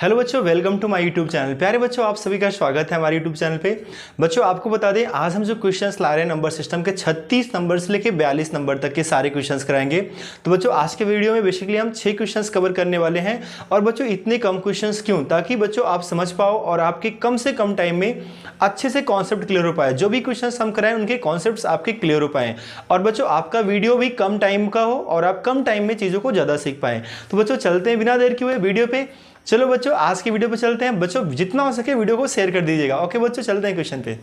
Hello बच्चों, welcome to my YouTube channel. प्यारे बच्चों, आप सभी का स्वागत है हमारे यूट्यूब चैनल पे। बच्चों, आपको बता दें, आज हम जो क्वेश्चंस ला रहे हैं नंबर सिस्टम के 36 नंबर से लेके 42 नंबर तक के सारे क्वेश्चंस कराएंगे। तो बच्चों, आज के वीडियो में बेसिकली हम 6 क्वेश्चंस कवर करने वाले हैं। और बच्चों, इतने कम क्वेश्चंस क्यों? ताकि बच्चों आप समझ पाओ और आपके कम से कम टाइम में अच्छे से कॉन्सेप्ट क्लियर हो पाए। जो भी क्वेश्चंस हम कराएं उनके कॉन्सेप्ट्स आपके क्लियर हो पाए और बच्चों आपका वीडियो भी कम टाइम का हो और आप कम टाइम में चीज़ों को ज़्यादा सीख पाएँ। तो बच्चों, चलते हैं बिना देर किए वीडियो पे। चलो बच्चों, आज की वीडियो पे चलते हैं। बच्चों, जितना हो सके वीडियो को शेयर कर दीजिएगा। ओके बच्चों, चलते हैं क्वेश्चन पे।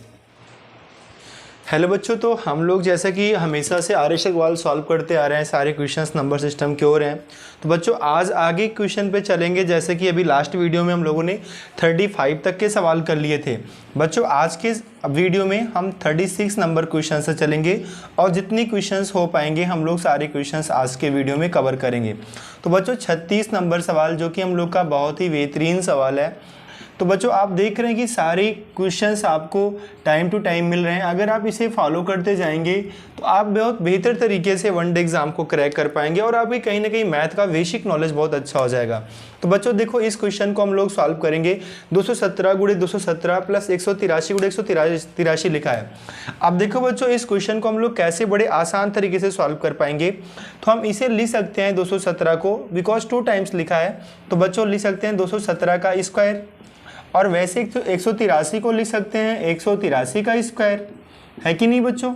हेलो बच्चों, तो हम लोग जैसा कि हमेशा से आर्यश अग्रवाल सॉल्व करते आ रहे हैं, सारे क्वेश्चंस नंबर सिस्टम के हो रहे हैं। तो बच्चों, आज आगे क्वेश्चन पे चलेंगे। जैसे कि अभी लास्ट वीडियो में हम लोगों ने 35 तक के सवाल कर लिए थे। बच्चों, आज के वीडियो में हम 36 नंबर क्वेश्चन से चलेंगे और जितनी क्वेश्चंस हो पाएंगे हम लोग सारे क्वेश्चंस आज के वीडियो में कवर करेंगे। तो बच्चों, 36 नंबर सवाल जो कि हम लोग का बहुत ही बेहतरीन सवाल है। तो बच्चों, आप देख रहे हैं कि सारे क्वेश्चंस आपको टाइम टू टाइम मिल रहे हैं। अगर आप इसे फॉलो करते जाएंगे तो आप बहुत बेहतर तरीके से वनडे एग्जाम को क्रैक कर पाएंगे और आपकी कहीं ना कहीं मैथ का बेसिक नॉलेज बहुत अच्छा हो जाएगा। तो बच्चों देखो, इस क्वेश्चन को हम लोग सॉल्व करेंगे। 217 गुणे 217 प्लस 183 गुणे 183 लिखा है। अब देखो बच्चों, इस क्वेश्चन को हम लोग कैसे बड़े आसान तरीके से सॉल्व कर पाएंगे। तो हम इसे लिख सकते हैं 217 को, बिकॉज 2 टाइम्स लिखा है तो बच्चों लिख सकते हैं 217 का स्क्वायर। और वैसे 183 को लिख सकते हैं 183 का स्क्वायर, है कि नहीं बच्चों।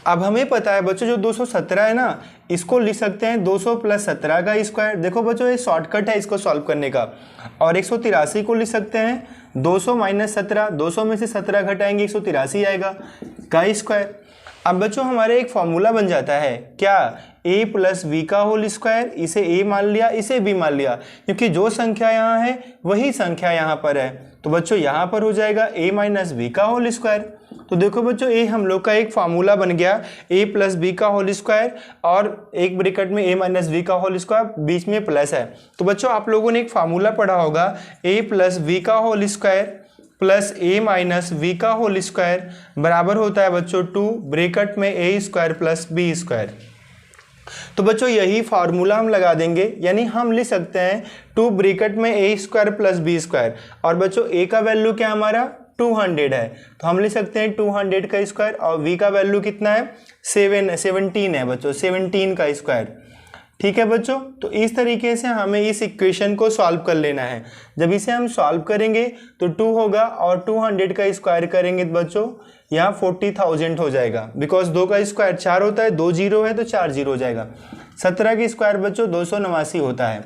अब हमें पता है बच्चों, जो 217 है ना, इसको लिख सकते हैं 200 प्लस 17 का स्क्वायर। देखो बच्चों, ये शॉर्टकट है इसको सॉल्व करने का। और 183 को लिख सकते हैं 200 माइनस 17, 200 में से 17 घटाएंगे 183 आएगा का स्क्वायर। अब बच्चों, हमारे एक फॉर्मूला बन जाता है क्या, a प्लस बी का होल स्क्वायर। इसे a मान लिया, इसे b मान लिया, क्योंकि जो संख्या यहाँ है वही संख्या यहाँ पर है। तो बच्चों यहाँ पर हो जाएगा a माइनस बी का होल स्क्वायर। तो देखो बच्चों, ये हम लोग का एक फार्मूला बन गया, a प्लस बी का होल स्क्वायर और एक ब्रैकेट में a माइनस बी का होल स्क्वायर, बीच में प्लस है। तो बच्चों, आप लोगों ने एक फार्मूला पढ़ा होगा, a प्लस बी का whole square plus a minus B का होल स्क्वायर बराबर होता है बच्चों 2 ब्रैकेट में a square plus B square. तो बच्चों, यही फार्मूला हम लगा देंगे, यानी हम लिख सकते हैं 2 ब्रैकेट में a square plus B square. और बच्चों, a का वैल्यू क्या हमारा 200 है, तो हम लिख सकते हैं 200 का स्क्वायर। और v का वैल्यू कितना है 17 है बच्चों, 17 का स्क्वायर। ठीक है बच्चों, तो इस तरीके से हमें इस इक्वेशन को सॉल्व कर लेना है। जब इसे हम सॉल्व करेंगे तो 2 होगा और 200 का स्क्वायर करेंगे तो बच्चों यहाँ 40,000 हो जाएगा, बिकॉज 2 का स्क्वायर 4 होता है, 2 जीरो है तो 4 जीरो हो जाएगा। 17 का स्क्वायर बच्चों 289 होता है।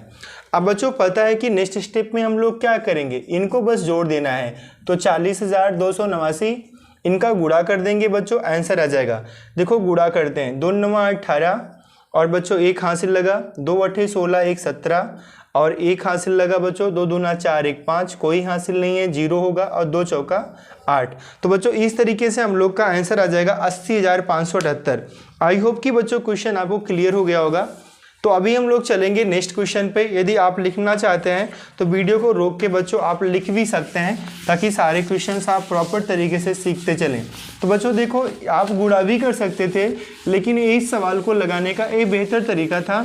अब बच्चों, पता है कि नेक्स्ट स्टेप में हम लोग क्या करेंगे, इनको बस जोड़ देना है। तो 40,289 इनका गुणा कर देंगे बच्चों, आंसर आ जाएगा। देखो गुणा करते हैं, 2 9 18 और बच्चों 1 हासिल लगा, 2 8 16 1 17 और 1 हासिल लगा बच्चों, 2 दूना 4 1 5, कोई हासिल नहीं है, 0 होगा और 2 चौका 8। तो बच्चों इस तरीके से हम लोग का आंसर आ जाएगा 80,578। आई होप कि बच्चों क्वेश्चन आपको क्लियर हो गया होगा। तो अभी हम लोग चलेंगे नेक्स्ट क्वेश्चन पे। यदि आप लिखना चाहते हैं तो वीडियो को रोक के बच्चों आप लिख भी सकते हैं, ताकि सारे क्वेश्चंस आप प्रॉपर तरीके से सीखते चलें। तो बच्चों देखो, आप गुणा भी कर सकते थे, लेकिन इस सवाल को लगाने का एक बेहतर तरीका था,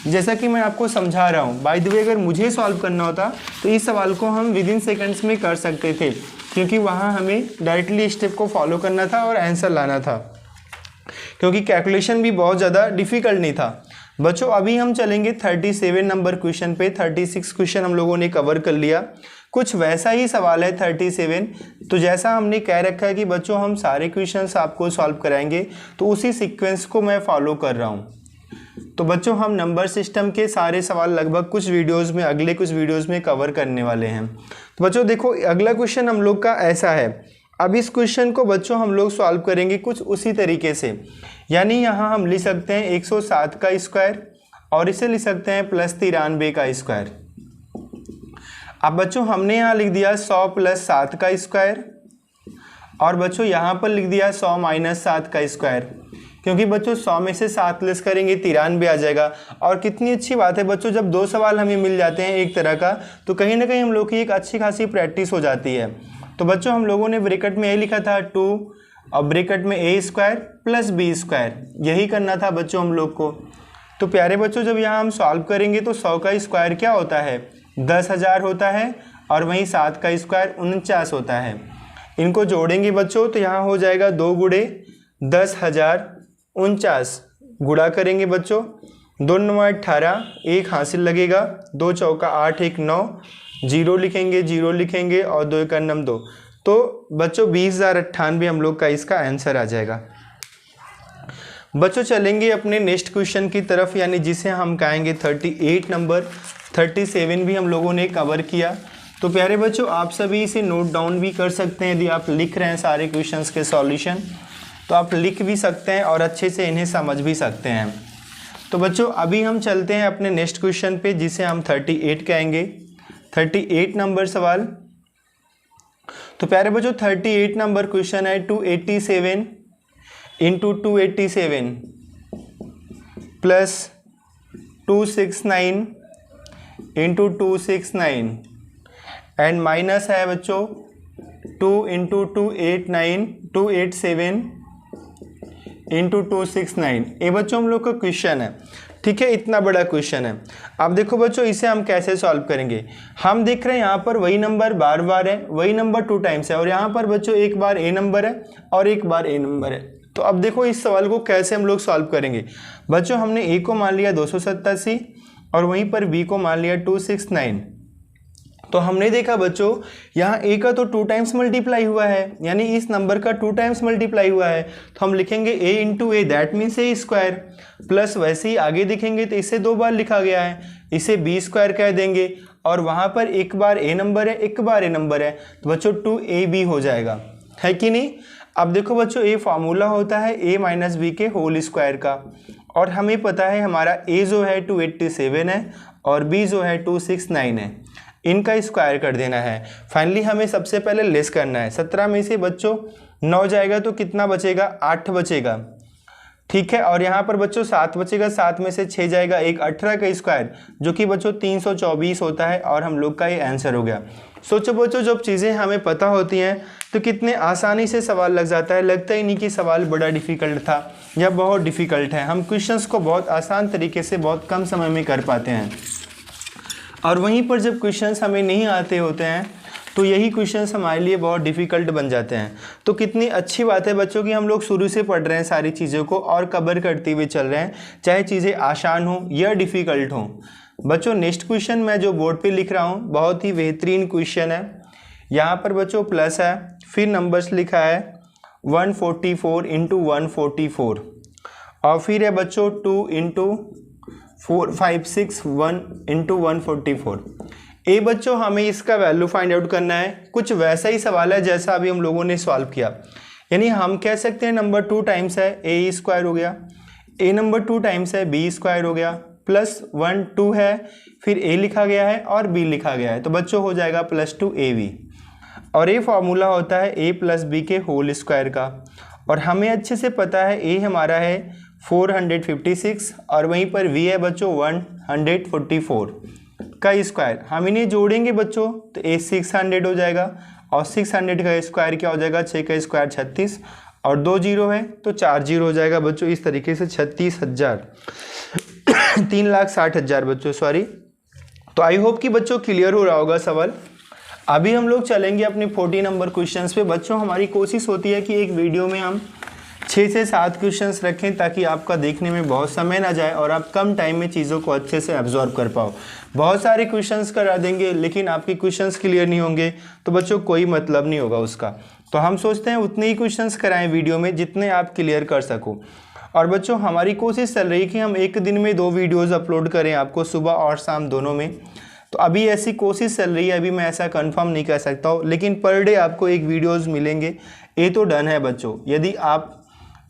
जैसा कि मैं आपको समझा रहा हूँ। बाय द वे, अगर मुझे सॉल्व करना होता तो इस सवाल को हम विदिन सेकेंड्स में कर सकते थे, क्योंकि वहाँ हमें डायरेक्टली स्टेप को फॉलो करना था और आंसर लाना था, क्योंकि कैलकुलेशन भी बहुत ज़्यादा डिफिकल्ट नहीं था। बच्चों, अभी हम चलेंगे 37 नंबर क्वेश्चन पे। 36 क्वेश्चन हम लोगों ने कवर कर लिया। कुछ वैसा ही सवाल है 37। तो जैसा हमने कह रखा है कि बच्चों हम सारे क्वेश्चंस आपको सॉल्व कराएंगे, तो उसी सीक्वेंस को मैं फॉलो कर रहा हूँ। तो बच्चों, हम नंबर सिस्टम के सारे सवाल लगभग कुछ वीडियोज़ में, अगले कुछ वीडियोज़ में कवर करने वाले हैं। तो बच्चों देखो, अगला क्वेश्चन हम लोग का ऐसा है। अब इस क्वेश्चन को बच्चों हम लोग सॉल्व करेंगे कुछ उसी तरीके से, यानी यहाँ हम लिख सकते हैं 107 का स्क्वायर और इसे लिख सकते हैं प्लस 93 का स्क्वायर। अब बच्चों हमने यहाँ लिख दिया 100 प्लस 7 का स्क्वायर और बच्चों यहाँ पर लिख दिया 100 माइनस 7 का स्क्वायर, क्योंकि बच्चों 100 में से 7 लेस करेंगे 93 आ जाएगा। और कितनी अच्छी बात है बच्चों, जब 2 सवाल हमें मिल जाते हैं एक तरह का, तो कहीं ना कहीं हम लोग की एक अच्छी खासी प्रैक्टिस हो जाती है। तो बच्चों हम लोगों ने ब्रैकेट में ए लिखा था 2 और ब्रैकेट में a square plus B square, यही करना था बच्चों हम लोग को। तो प्यारे बच्चों, जब यहाँ हम सॉल्व करेंगे तो 100 का स्क्वायर क्या होता है 10,000 होता है और वहीं 7 का स्क्वायर 49 होता है। इनको जोड़ेंगे बच्चों तो यहाँ हो जाएगा 2 गुणे 10,000 49, गुणा करेंगे बच्चों, 2 9 18, 1 हासिल लगेगा, 2 चौका 8 1 9, 0 लिखेंगे 0 लिखेंगे और 2 1 9 2, तो बच्चों 20,098 हम लोग का इसका आंसर आ जाएगा। बच्चों चलेंगे अपने नेक्स्ट क्वेश्चन की तरफ, यानी जिसे हम कहेंगे 38 नंबर। 37 भी हम लोगों ने कवर किया। तो प्यारे बच्चों आप सभी इसे नोट डाउन भी कर सकते हैं, यदि आप लिख रहे हैं सारे क्वेश्चंस के सॉल्यूशन तो आप लिख भी सकते हैं और अच्छे से इन्हें समझ भी सकते हैं। तो बच्चों अभी हम चलते हैं अपने नेक्स्ट क्वेश्चन पे, जिसे हम 38 कहेंगे। 38 नंबर सवाल। तो प्यारे बच्चों 38 नंबर क्वेश्चन है 287 into 287 plus 269 into 269 and minus है बच्चों 2 इंटू 287 इंटू 269। ये बच्चों हम लोग का क्वेश्चन है, ठीक है, इतना बड़ा क्वेश्चन है। अब देखो बच्चों इसे हम कैसे सॉल्व करेंगे। हम देख रहे हैं यहाँ पर वही नंबर बार बार है, वही नंबर 2 टाइम्स है, और यहाँ पर बच्चों एक बार ए नंबर है और एक बार ए नंबर है। तो अब देखो इस सवाल को कैसे हम लोग सॉल्व करेंगे। बच्चों हमने ए को मान लिया 287 और वहीं पर बी को मान लिया 269। तो हमने देखा बच्चों यहाँ ए का तो 2 टाइम्स मल्टीप्लाई हुआ है, यानी इस नंबर का 2 टाइम्स मल्टीप्लाई हुआ है, तो हम लिखेंगे a into a, that means a square, plus वैसे ही आगे दिखेंगे तो इसे 2 बार लिखा गया है, इसे बी स्क्वायर कह देंगे, और वहाँ पर एक बार ए नंबर है एक बार ए नंबर है, तो बच्चों 2ab हो जाएगा, है कि नहीं। अब देखो बच्चों ए फार्मूला होता है a माइनस बी के होल स्क्वायर का, और हमें पता है हमारा a जो है 287 है और b जो है 269 है, इनका स्क्वायर कर देना है। फाइनली हमें सबसे पहले लेस करना है। 17 में से बच्चों 9 जाएगा तो कितना बचेगा, 8 बचेगा, ठीक है। और यहाँ पर बच्चों 7 बचेगा, 7 में से 6 जाएगा, एक 18 का स्क्वायर जो कि बच्चों 324 होता है, और हम लोग का ये आंसर हो गया। सोचो बच्चों जब चीज़ें हमें पता होती हैं तो कितने आसानी से सवाल लग जाता है, लगता ही नहीं कि सवाल बड़ा डिफ़िकल्ट था या बहुत डिफ़िकल्ट है। हम क्वेश्चंस को बहुत आसान तरीके से बहुत कम समय में कर पाते हैं, और वहीं पर जब क्वेश्चंस हमें नहीं आते होते हैं तो यही क्वेश्चंस हमारे लिए बहुत डिफ़िकल्ट बन जाते हैं। तो कितनी अच्छी बात है बच्चों कि हम लोग शुरू से पढ़ रहे हैं सारी चीज़ों को और कवर करते हुए चल रहे हैं, चाहे चीज़ें आसान हो या डिफ़िकल्ट हो। बच्चों नेक्स्ट क्वेश्चन मैं जो बोर्ड पे लिख रहा हूँ बहुत ही बेहतरीन क्वेश्चन है। यहाँ पर बच्चों प्लस है, फिर नंबर्स लिखा है 144 इंटू 144, और फिर है बच्चों 2 इंटू 4561 इंटू 144। ए बच्चों हमें इसका वैल्यू फाइंड आउट करना है। कुछ वैसा ही सवाल है जैसा अभी हम लोगों ने सॉल्व किया, यानी हम कह सकते हैं नंबर 2 टाइम्स है ए स्क्वायर हो गया, ए नंबर 2 टाइम्स है बी स्क्वायर हो गया, प्लस 1 2 है, फिर ए लिखा गया है और बी लिखा गया है, तो बच्चों हो जाएगा +2ab। और ये फार्मूला होता है a प्लस बी के होल स्क्वायर का, और हमें अच्छे से पता है a हमारा है 456 और वहीं पर v है बच्चों 144 का स्क्वायर। हम इन्हें जोड़ेंगे बच्चों तो a 600 हो जाएगा, और 600 का स्क्वायर क्या हो जाएगा, 6 का स्क्वायर 36, और 2 जीरो है तो 4 जीरो हो जाएगा बच्चों। इस तरीके से 36,000 3,60,000 बच्चों, सॉरी। तो आई होप कि बच्चों क्लियर हो रहा होगा सवाल। अभी हम लोग चलेंगे अपने 40 नंबर क्वेश्चंस पे। बच्चों हमारी कोशिश होती है कि एक वीडियो में हम 6 से 7 क्वेश्चंस रखें ताकि आपका देखने में बहुत समय ना जाए और आप कम टाइम में चीज़ों को अच्छे से एब्जॉर्ब कर पाओ। बहुत सारे क्वेश्चंस करा देंगे लेकिन आपके क्वेश्चंस क्लियर नहीं होंगे तो बच्चों कोई मतलब नहीं होगा उसका। तो हम सोचते हैं उतने ही क्वेश्चंस कराएं वीडियो में जितने आप क्लियर कर सको। और बच्चों हमारी कोशिश चल रही है कि हम एक दिन में 2 वीडियोज़ अपलोड करें आपको, सुबह और शाम दोनों में। तो अभी ऐसी कोशिश चल रही है, अभी मैं ऐसा कंफर्म नहीं कर सकता हूँ, लेकिन पर डे आपको 1 वीडियोज़ मिलेंगे, ये तो डन है बच्चों। यदि आप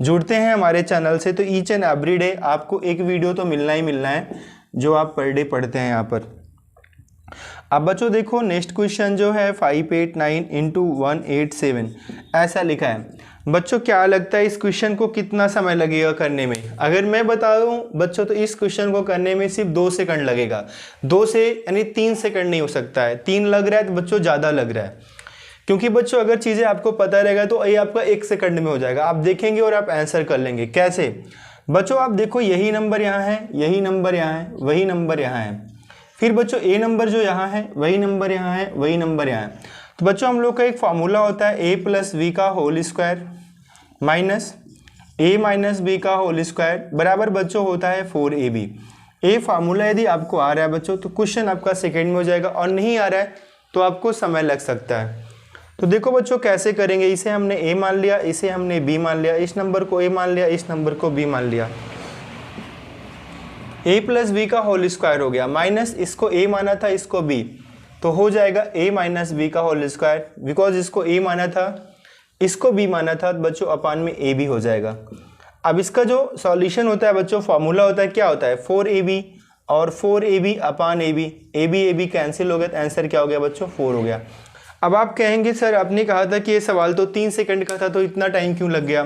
जुड़ते हैं हमारे चैनल से तो ईच एंड एवरी डे आपको 1 वीडियो तो मिलना ही मिलना है जो आप पर डे पढ़ते हैं यहाँ पर। अब बच्चों देखो नेक्स्ट क्वेश्चन जो है 589 इंटू 187 ऐसा लिखा है। बच्चों क्या लगता है इस क्वेश्चन को कितना समय लगेगा करने में? अगर मैं बता दूं बच्चों तो इस क्वेश्चन को करने में सिर्फ 2 सेकंड लगेगा। 2 से यानी 3 सेकंड नहीं हो सकता है। 3 लग रहा है तो बच्चों ज़्यादा लग रहा है, क्योंकि बच्चों अगर चीज़ें आपको पता रहेगा तो ये आपका 1 सेकंड में हो जाएगा। आप देखेंगे और आप आंसर कर लेंगे। कैसे? बच्चों आप देखो यही नंबर यहाँ है, यही नंबर यहाँ है, वही नंबर यहाँ है, फिर बच्चों ए नंबर जो यहाँ है वही नंबर यहाँ है, वही नंबर यहाँ है। तो बच्चों हम लोग का एक फॉर्मूला होता है ए प्लस बी का होल स्क्वायर माइनस ए माइनस बी का होल स्क्वायर बराबर बच्चों होता है 4ab। ए फार्मूला यदि आपको आ रहा है बच्चों तो क्वेश्चन आपका सेकेंड में हो जाएगा, और नहीं आ रहा है तो आपको समय लग सकता है। तो देखो बच्चों कैसे करेंगे, इसे हमने ए मान लिया, इसे हमने बी मान लिया, इस नंबर को ए मान लिया, इस नंबर को बी मान लिया। ए प्लस बी का होल स्क्वायर हो गया माइनस इसको ए माना था, इसको बी, तो हो जाएगा ए माइनस बी का होल स्क्वायर। बिकॉज इसको ए माना था, इसको बी माना था, तो बच्चों अपान में ए भी हो जाएगा। अब इसका जो सॉल्यूशन होता है बच्चों, फॉर्मूला होता है, क्या होता है 4ab और 4ab अपान ab, ab कैंसिल हो गया तो आंसर क्या हो गया बच्चों 4 हो गया। अब आप कहेंगे सर आपने कहा था कि ये सवाल तो 3 सेकंड का था तो इतना टाइम क्यों लग गया।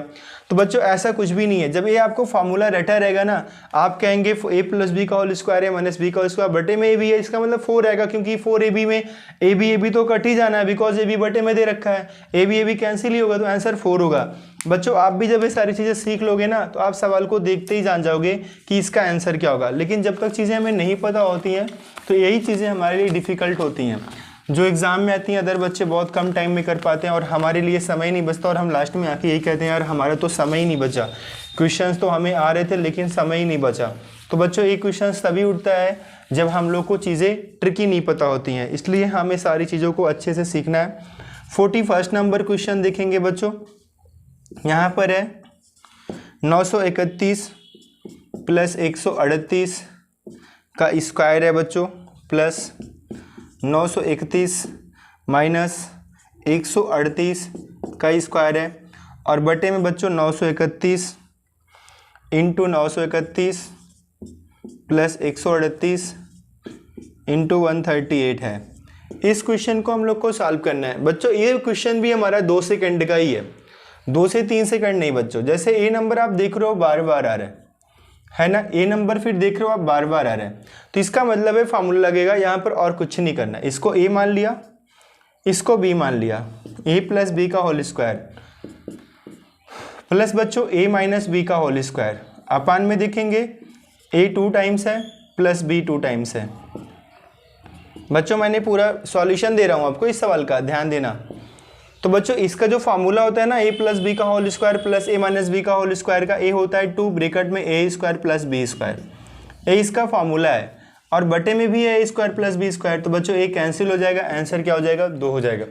तो बच्चों ऐसा कुछ भी नहीं है, जब ये आपको फॉर्मूला रटा रहेगा ना, आप कहेंगे ए प्लस बी का होल स्क्वायर है माइनस बी का होल स्क्वायर बटे में ए बी है, इसका मतलब 4 आएगा, क्योंकि 4ab में ए बी तो कट ही जाना है, बिकॉज ए बी बटे में दे रखा है, ए बी कैंसिल ही होगा तो आंसर 4 होगा। बच्चों आप भी जब ये सारी चीज़ें सीख लोगे ना तो आप सवाल को देखते ही जान जाओगे कि इसका आंसर क्या होगा। लेकिन जब तक चीज़ें हमें नहीं पता होती हैं तो यही चीज़ें हमारे लिए डिफ़िकल्ट होती हैं। जो एग्ज़ाम में आती हैं अदर बच्चे बहुत कम टाइम में कर पाते हैं और हमारे लिए समय नहीं बचता, और हम लास्ट में आके यही कहते हैं यार हमारा तो समय ही नहीं बचा, क्वेश्चंस तो हमें आ रहे थे लेकिन समय ही नहीं बचा। तो बच्चों ये क्वेश्चंस तभी उठता है जब हम लोग को चीज़ें ट्रिकी नहीं पता होती हैं, इसलिए हमें सारी चीज़ों को अच्छे से सीखना है। 41 नंबर क्वेश्चन देखेंगे बच्चों, यहाँ पर है 931 प्लस 138 का स्क्वायर है बच्चों, प्लस 931 माइनस 138 का स्क्वायर है, और बटे में बच्चों 931 इंटू 931 प्लस 138 इंटू 138 है। इस क्वेश्चन को हम लोग को सॉल्व करना है बच्चों। ये क्वेश्चन भी हमारा 2 सेकंड का ही है, 2 से 3 सेकंड नहीं बच्चों। जैसे ए नंबर आप देख रहे हो बार बार आ रहा है ना, ए नंबर फिर देख रहे हो आप बार बार आ रहा है, तो इसका मतलब है फार्मूला लगेगा यहाँ पर, और कुछ नहीं करना। इसको ए मान लिया, इसको बी मान लिया, ए प्लस बी का होल स्क्वायर प्लस बच्चों ए माइनस बी का होल स्क्वायर, अपान में देखेंगे ए 2 टाइम्स है प्लस बी 2 टाइम्स है। बच्चों मैंने पूरा सॉल्यूशन दे रहा हूँ आपको इस सवाल का, ध्यान देना। तो बच्चों इसका जो फार्मूला होता है ना ए प्लस बी का होल स्क्वायर प्लस ए माइनस बी का होल स्क्वायर का, ए होता है 2 ब्रैकेट में ए स्क्वायर प्लस बी स्क्वायर, ए इसका फार्मूला है, और बटे में भी है ए स्क्वायर प्लस बी स्क्वायर। तो बच्चों ए कैंसिल हो जाएगा, आंसर क्या हो जाएगा 2 हो जाएगा।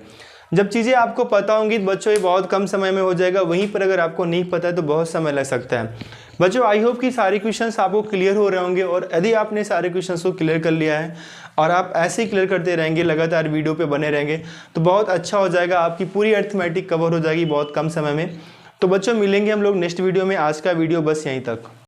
जब चीज़ें आपको पता होंगी तो बच्चों ये बहुत कम समय में हो जाएगा, वहीं पर अगर आपको नहीं पता है तो बहुत समय लग सकता है। बच्चों आई होप कि सारे क्वेश्चंस आपको क्लियर हो रहे होंगे, और यदि आपने सारे क्वेश्चंस को क्लियर कर लिया है और आप ऐसे ही क्लियर करते रहेंगे, लगातार वीडियो पे बने रहेंगे, तो बहुत अच्छा हो जाएगा, आपकी पूरी अरिथमेटिक कवर हो जाएगी बहुत कम समय में। तो बच्चों मिलेंगे हम लोग नेक्स्ट वीडियो में, आज का वीडियो बस यहीं तक।